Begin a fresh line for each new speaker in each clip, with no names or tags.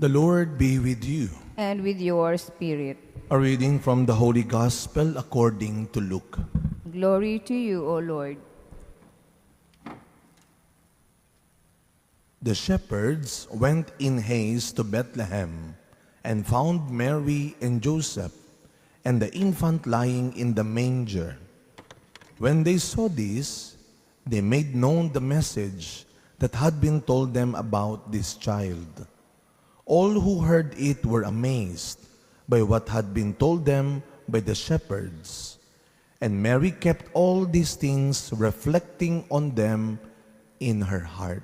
The Lord be with you.
And with your spirit.
A reading from the Holy Gospel according to Luke.
Glory to you, O Lord.
The shepherds went in haste to Bethlehem and found Mary and Joseph and the infant lying in the manger. When they saw this, they made known the message that had been told them about this child. All who heard it were amazed by what had been told them by the shepherds. And Mary kept all these things, reflecting on them in her heart.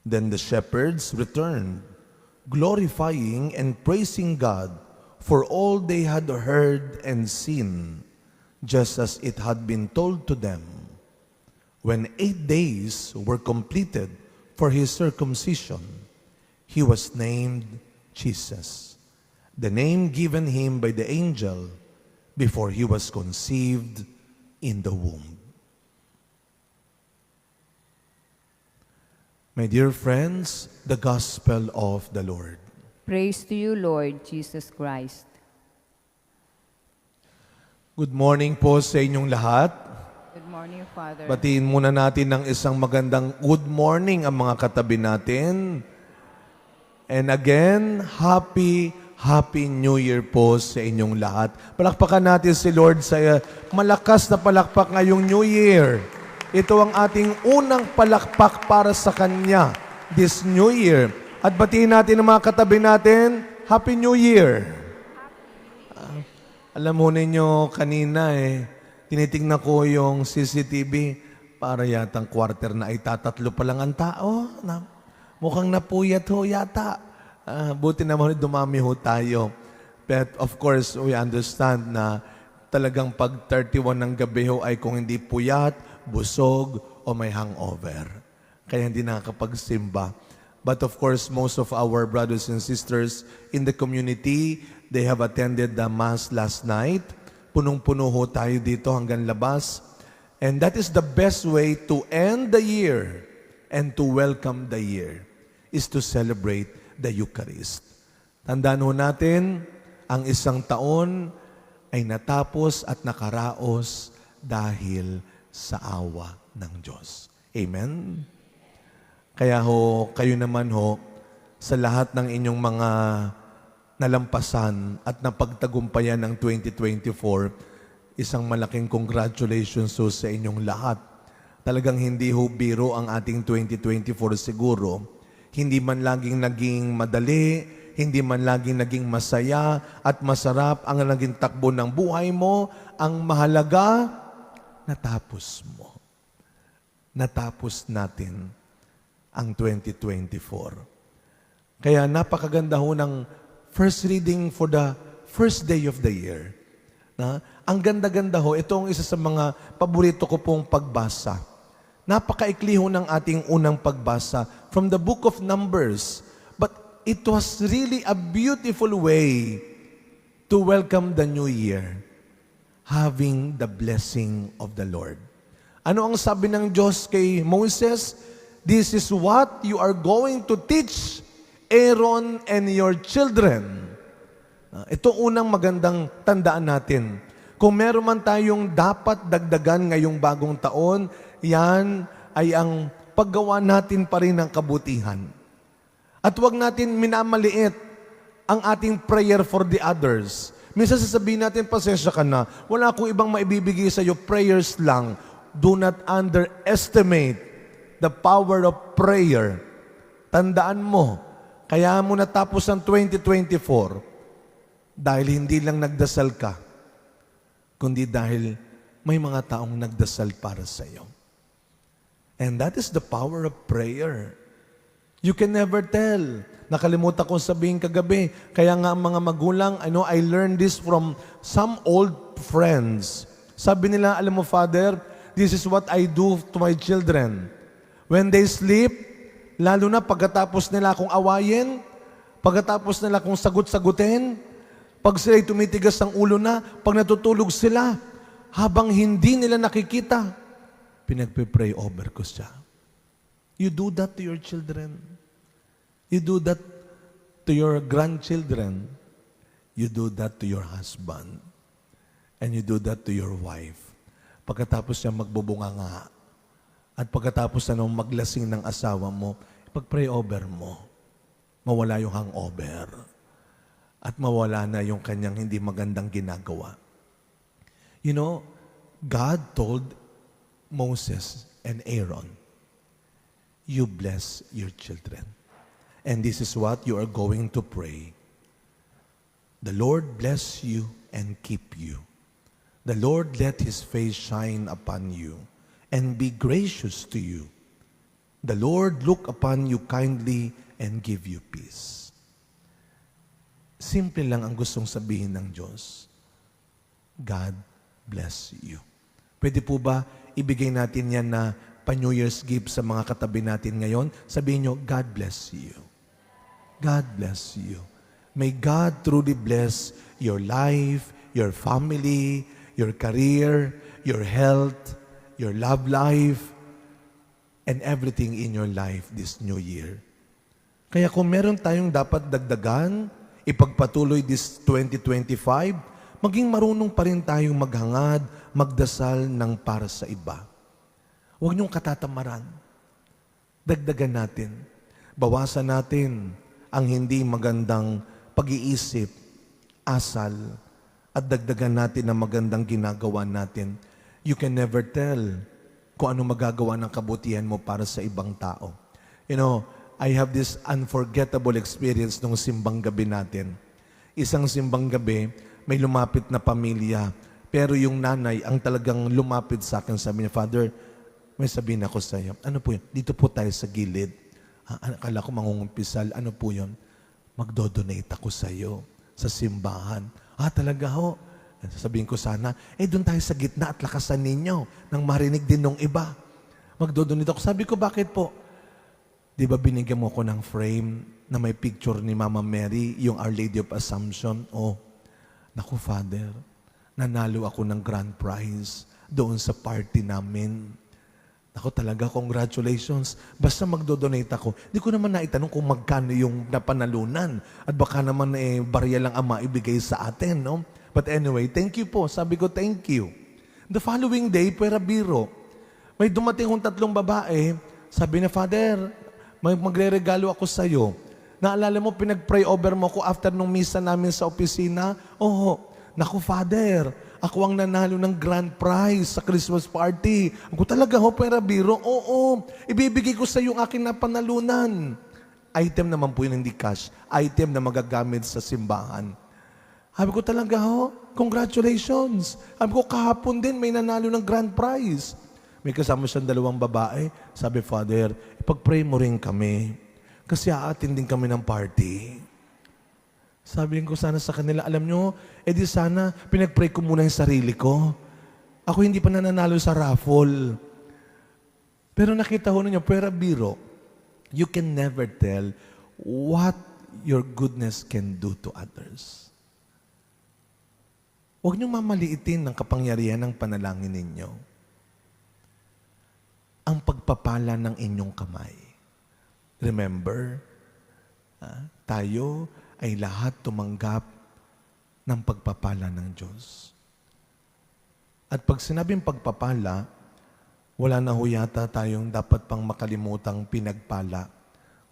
Then the shepherds returned, glorifying and praising God for all they had heard and seen, just as it had been told to them. When 8 days were completed for his circumcision, he was named Jesus, the name given him by the angel before he was conceived in the womb. My dear friends, the Gospel of the Lord.
Praise to you, Lord Jesus Christ.
Good morning po sa inyong lahat.
Good morning, Father.
Batiin muna natin ng isang magandang good morning ang mga katabi natin. And again, Happy New Year po sa inyong lahat. Palakpakan natin si Lord sa malakas na palakpak ngayong New Year. Ito ang ating unang palakpak para sa Kanya this New Year. At batiin natin ang mga katabi natin, Happy New Year! Alam mo ninyo, kanina tinitingnan ko yung CCTV, para yatang quarter na ay tatatlo pa lang ang tao. Mukhang napuyat ho yata. Buti naman dumami ho tayo. But of course, we understand na talagang pag 31 ng gabi ho ay kung hindi puyat, busog, o may hangover. Kaya hindi nakakapagsimba. But of course, most of our brothers and sisters in the community, they have attended the Mass last night. Punong-puno ho tayo dito hanggang labas. And that is the best way to end the year and to welcome the year, is to celebrate the Eucharist. Tandaan ho natin, ang isang taon ay natapos at nakaraos dahil sa awa ng Diyos. Amen? Kaya ho, kayo naman ho, sa lahat ng inyong mga nalampasan at napagtagumpayan ng 2024, isang malaking congratulations ho sa inyong lahat. Talagang hindi ho biro ang ating 2024 siguro. Hindi man laging naging madali, hindi man laging naging masaya at masarap ang naging takbo ng buhay mo. Ang mahalaga, natapos mo. Natapos natin ang 2024. Kaya napakaganda ho ng first reading for the first day of the year. Ang ganda-ganda ho, itong isa sa mga paborito ko pong pagbasa. Napakaikli ho ng ating unang pagbasa from the book of Numbers. But it was really a beautiful way to welcome the new year, having the blessing of the Lord. Ano ang sabi ng Diyos kay Moses? This is what you are going to teach Aaron and your children. Ito unang magandang tandaan natin. Kung meron man tayong dapat dagdagan ngayong bagong taon, yan ay ang paggawa natin pa rin ng kabutihan. At huwag natin minamaliit ang ating prayer for the others. Minsan sasabihin natin, pasensya ka na, wala akong ibang maibibigay sa iyo, prayers lang. Do not underestimate the power of prayer. Tandaan mo, kaya mo natapos ang 2024 dahil hindi lang nagdasal ka, kundi dahil may mga taong nagdasal para sa iyo. And that is the power of prayer. You can never tell. Nakalimutan kong sabihin kagabi, kaya nga ang mga magulang, I learned this from some old friends. Sabi nila, alam mo, Father, this is what I do to my children. When they sleep, lalo na pagkatapos nila akong awayin, pagkatapos nila akong sagot-sagutin, pag sila'y tumitigas ang ulo na, pag natutulog sila, habang hindi nila nakikita, pinagpe-pray over ko siya. You do that to your children. You do that to to your grandchildren, you do that to your husband. And you do that to your wife. Pagkatapos niya magbubunganga, at pagkatapos na nung maglasing ng asawa mo, pag-pray over mo, mawala yung hangover. At mawala na yung kanyang hindi magandang ginagawa. You know, God told Moses and Aaron, you bless your children. And this is what you are going to pray. The Lord bless you and keep you. The Lord let His face shine upon you and be gracious to you. The Lord look upon you kindly and give you peace. Simple lang ang gustong sabihin ng Diyos. God bless you. Pwede po ba ibigay natin yan na pa-New Year's gift sa mga katabi natin ngayon? Sabihin nyo, God bless you. God bless you. May God truly bless your life, your family, your career, your health, your love life, and everything in your life this new year. Kaya kung meron tayong dapat dagdagan, ipagpatuloy this 2025, maging marunong pa rin tayong maghangad, magdasal ng para sa iba. Huwag niyong katatamaran. Dagdagan natin. Bawasan natin ang hindi magandang pag-iisip, asal, at dagdagan natin ang magandang ginagawa natin. You can never tell kung ano magagawa ng kabutihan mo para sa ibang tao. You know, I have this unforgettable experience nung simbang gabi natin. Isang simbang gabi, may lumapit na pamilya, pero yung nanay ang talagang lumapit sa akin, sabi niya, Father, may sabihin ako sa iyo. Ano po yun? Dito po tayo sa gilid. Akala ko mangungumpisal. Ano po yun? Magdodonate ako sa iyo sa simbahan. Talaga ho? Sasabihin ko sana, doon tayo sa gitna at lakasan ninyo nang marinig din ng iba. Magdodonate ako. Sabi ko, bakit po? Di ba binigyan mo ko ng frame na may picture ni Mama Mary, yung Our Lady of Assumption? Naku, Father, nanalo ako ng grand prize doon sa party namin. Naku, talaga, congratulations. Basta magdodonate ako. Di ko naman naitanong kung magkano yung napanalunan. At baka naman barya lang ang maibigay sa atin, no? But anyway, thank you po. Sabi ko, thank you. The following day, pwera biro. May dumating kong 3 babae. Sabi na, Father, magre-regalo ako sa iyo. Naalala mo, pinag-pray over mo ko after nung misa namin sa opisina? Naku, Father, ako ang nanalo ng grand prize sa Christmas party. Ako talaga, pwera biro? Ibibigay ko sa iyo ang aking napanalunan. Item naman po yun, hindi cash. Item na magagamit sa simbahan. Sabi ko talaga, congratulations. Sabi ko, kahapon din may nanalo ng grand prize. May kasama siyang 2 babae. Sabi, Father, ipag-pray mo rin kami. Kasi aatin din kami ng party. Sabi ko sana sa kanila, alam nyo, di sana pinag-pray ko muna yung sarili ko. Ako hindi pa nananalo sa raffle. Pero nakita ho ninyo, pwera biro, you can never tell what your goodness can do to others. Huwag niyong mamaliitin ng kapangyarihan ng panalangin ninyo. Ang pagpapala ng inyong kamay. Remember, tayo ay lahat tumanggap ng pagpapala ng Diyos. At pag sinabing pagpapala, wala na ho yata tayong dapat pang makalimutang pinagpala,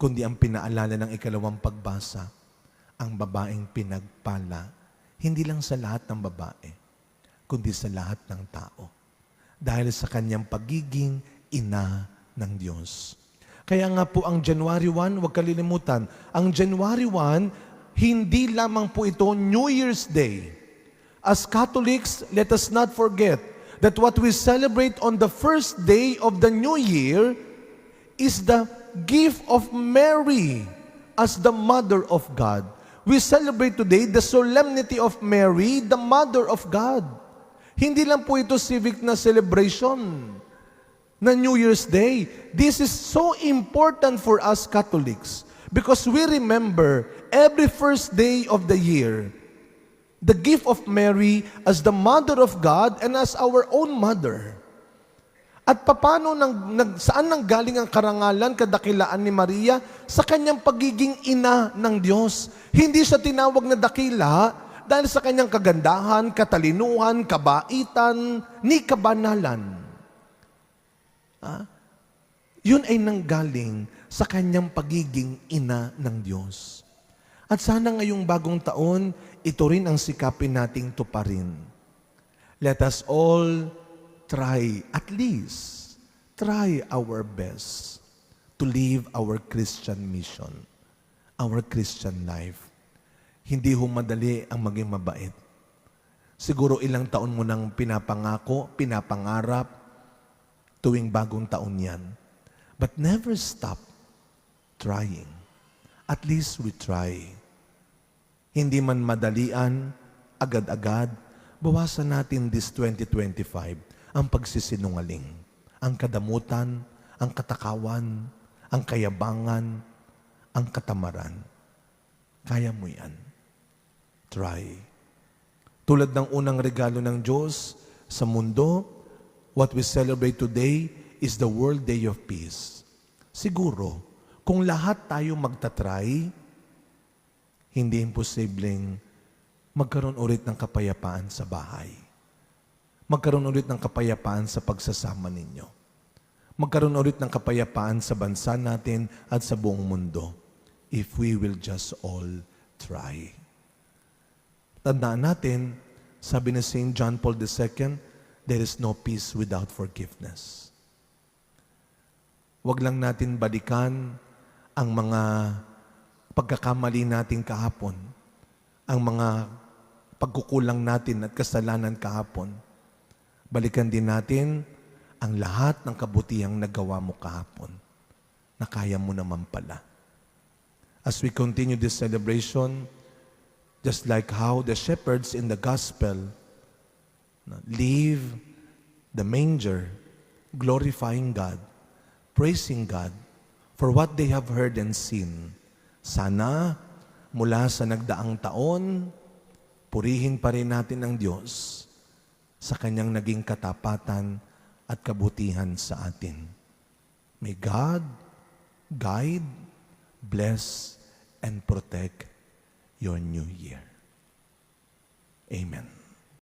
kundi ang pinaalala ng 2 pagbasa, ang babaeng pinagpala. Hindi lang sa lahat ng babae, kundi sa lahat ng tao. Dahil sa kanyang pagiging ina ng Diyos. Kaya nga po ang January 1, huwag kalilimutan, ang January 1, hindi lamang po ito New Year's Day. As Catholics, let us not forget that what we celebrate on the first day of the New Year is the gift of Mary as the Mother of God. We celebrate today the solemnity of Mary, the Mother of God. Hindi lang po ito civic na celebration na New Year's Day. This is so important for us Catholics because we remember every first day of the year the gift of Mary as the Mother of God and as our own mother. At paano saan nanggaling ang karangalan, kadakilaan ni Maria? Sa kanyang pagiging ina ng Diyos. Hindi siya tinawag na dakila dahil sa kanyang kagandahan, katalinuhan, kabaitan, ni kabanalan. Yun ay nanggaling sa kanyang pagiging ina ng Diyos. At sana ngayong bagong taon, ito rin ang sikapin nating tuparin. Let us all try, at least, try our best to live our Christian mission, our Christian life. Hindi ho madali ang maging mabait. Siguro ilang taon mo nang pinapangako, pinapangarap, tuwing bagong taon yan. But never stop trying. At least we try. Hindi man madalian, agad-agad, bawasan natin this 2025 ang pagsisinungaling, ang kadamutan, ang katakawan, ang kayabangan, ang katamaran. Kaya mo yan. Try. Tulad ng unang regalo ng Diyos sa mundo, what we celebrate today is the World Day of Peace. Siguro, kung lahat tayo magtatry, hindi imposibleng magkaroon ulit ng kapayapaan sa bahay. Magkaroon ulit ng kapayapaan sa pagsasama ninyo. Magkaroon ulit ng kapayapaan sa bansa natin at sa buong mundo if we will just all try. Tandaan natin, sabi ni St. John Paul II, there is no peace without forgiveness. Huwag lang natin balikan ang mga pagkakamali natin kahapon, ang mga pagkukulang natin at kasalanan kahapon. Balikan din natin ang lahat ng kabutihang nagawa mo kahapon na kaya mo naman pala. As we continue this celebration, just like how the shepherds in the gospel leave the manger, glorifying God, praising God for what they have heard and seen. Sana mula sa nagdaang taon, purihin pa rin natin ang Diyos sa kanyang naging katapatan at kabutihan sa atin. May God guide, bless, and protect your new year. Amen.